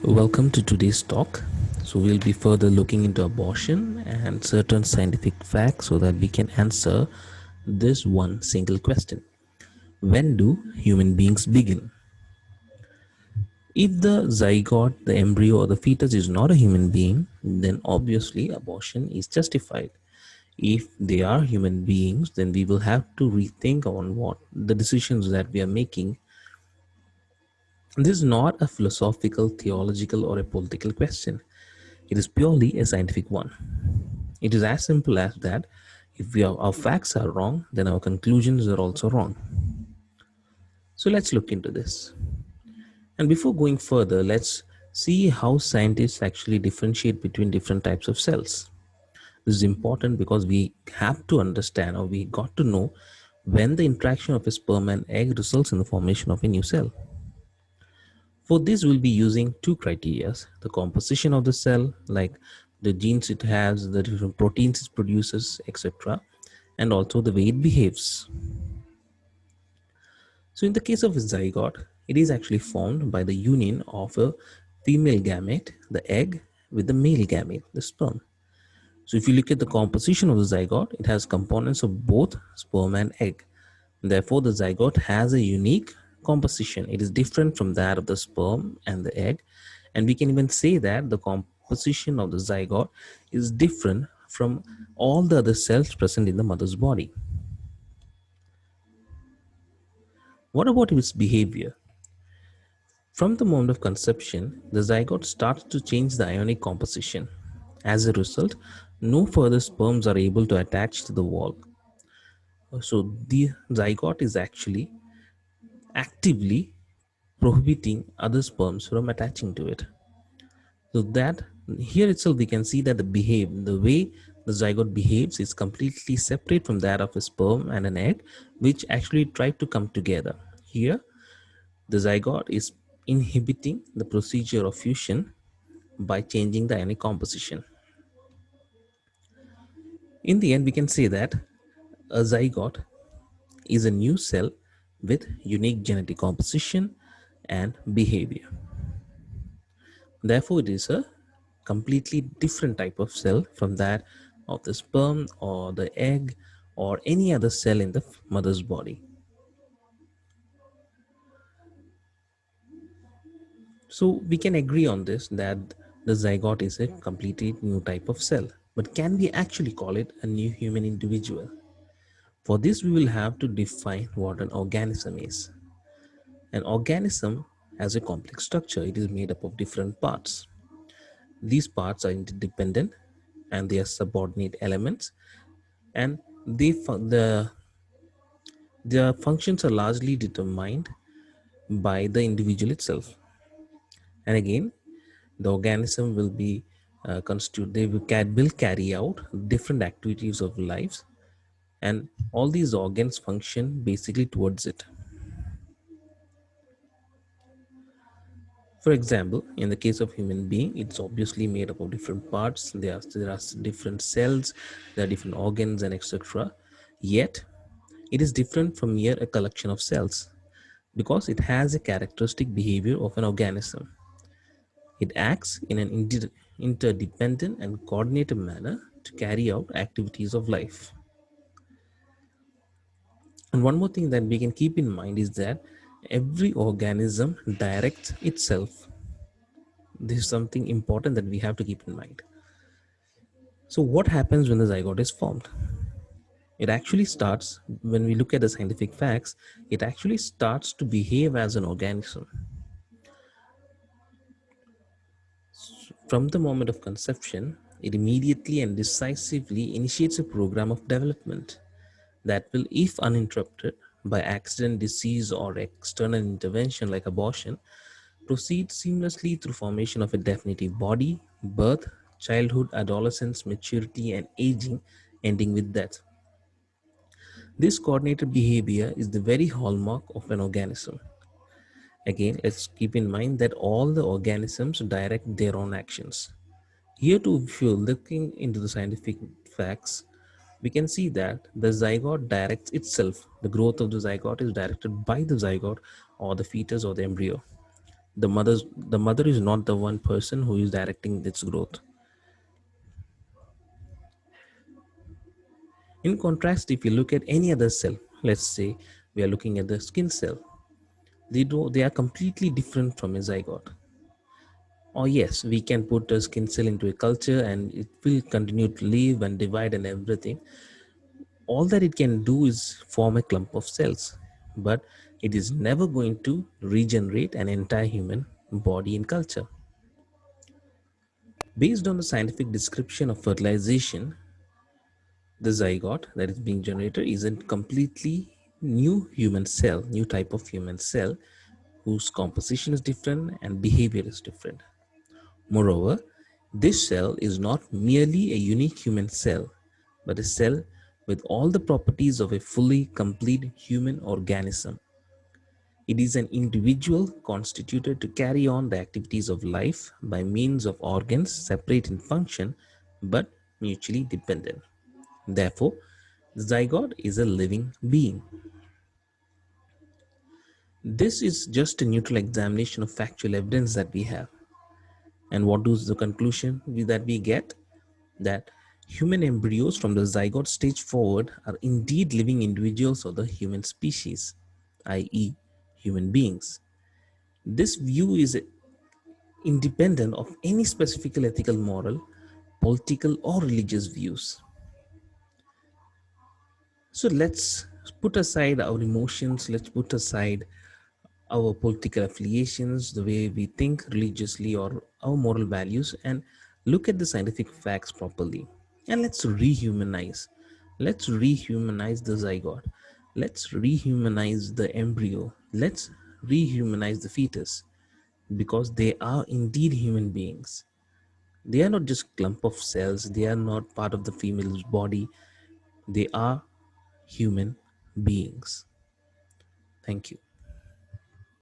Welcome to today's talk. So, we'll be further looking into abortion and certain scientific facts so that we can answer this one single question. When do human beings begin? If the zygote, the embryo, or the fetus is not a human being, then obviously abortion is justified. If they are human beings, then we will have to rethink on what the decisions that we are making. This is not a philosophical, theological, or a political question. It is purely a scientific one. It is as simple as that. If our facts are wrong, then our conclusions are also wrong. So let's look into this. And before going further, let's see how scientists actually differentiate between different types of cells. This is important because we have to understand, or we got to know, when the interaction of a sperm and egg results in the formation of a new cell. For this, we'll be using two criteria: the composition of the cell, like the genes it has, the different proteins it produces, etc., and also the way it behaves. So in the case of a zygote, it is actually formed by the union of a female gamete, the egg, with the male gamete, the sperm. So if you look at the composition of the zygote, it has components of both sperm and egg. Therefore, the zygote has a unique composition. It is different from that of the sperm and the egg. And we can even say that the composition of the zygote is different from all the other cells present in the mother's body. What about its behavior? From the moment of conception, the zygote starts to change the ionic composition. As a result, no further sperms are able to attach to the wall. So the zygote is actually actively prohibiting other sperms from attaching to it. So that here itself we can see that the way the zygote behaves is completely separate from that of a sperm and an egg, which actually try to come together. Here the zygote is inhibiting the procedure of fusion by changing the ionic composition. In the end, we can say that a zygote is a new cell with unique genetic composition and behavior. Therefore, it is a completely different type of cell from that of the sperm or the egg or any other cell in the mother's body. So we can agree on this, that the zygote is a completely new type of cell. But can we actually call it a new human individual? For this, we will have to define what an organism is. An organism has a complex structure. It is made up of different parts. These parts are interdependent and they are subordinate elements, and their functions are largely determined by the individual itself. And again, the organism will be they will carry out different activities of life, and all these organs function basically towards it. For example, in the case of human being, it's obviously made up of different parts. There are different cells, there are different organs, and etc. Yet it is different from mere a collection of cells because it has a characteristic behavior of an organism. It acts in an interdependent and coordinated manner to carry out activities of life. And one more thing that we can keep in mind is that every organism directs itself. This is something important that we have to keep in mind. So what happens when the zygote is formed? It actually starts, when we look at the scientific facts, it actually starts to behave as an organism. From the moment of conception, it immediately and decisively initiates a program of development that will, if uninterrupted by accident, disease, or external intervention like abortion, proceed seamlessly through formation of a definitive body, birth, childhood, adolescence, maturity, and aging, ending with death. This coordinated behavior is the very hallmark of an organism. Again, let's keep in mind that all the organisms direct their own actions. Here too, if you're looking into the scientific facts, we can see that the zygote directs itself. The growth of the zygote is directed by the zygote or the fetus or the embryo. The mother is not the one person who is directing its growth. In contrast, if you look at any other cell, let's say we are looking at the skin cell, they are completely different from a zygote. Or yes, we can put a skin cell into a culture and it will continue to live and divide and everything. All that it can do is form a clump of cells, but it is never going to regenerate an entire human body in culture. Based on the scientific description of fertilization, the zygote that is being generated is a completely new type of human cell whose composition is different and behavior is different. Moreover, this cell is not merely a unique human cell, but a cell with all the properties of a fully complete human organism. It is an individual constituted to carry on the activities of life by means of organs separate in function but mutually dependent. Therefore, the zygote is a living being. This is just a neutral examination of factual evidence that we have. And what is the conclusion that we get? That human embryos from the zygote stage forward are indeed living individuals of the human species, i.e., human beings. This view is independent of any specific ethical, moral, political, or religious views. So let's put aside our emotions, let's put aside our political affiliations, the way we think religiously, or our moral values, and look at the scientific facts properly. And let's rehumanize. Let's rehumanize the zygote. Let's rehumanize the embryo. Let's rehumanize the fetus because they are indeed human beings. They are not just clump of cells, they are not part of the female's body. They are human beings. Thank you.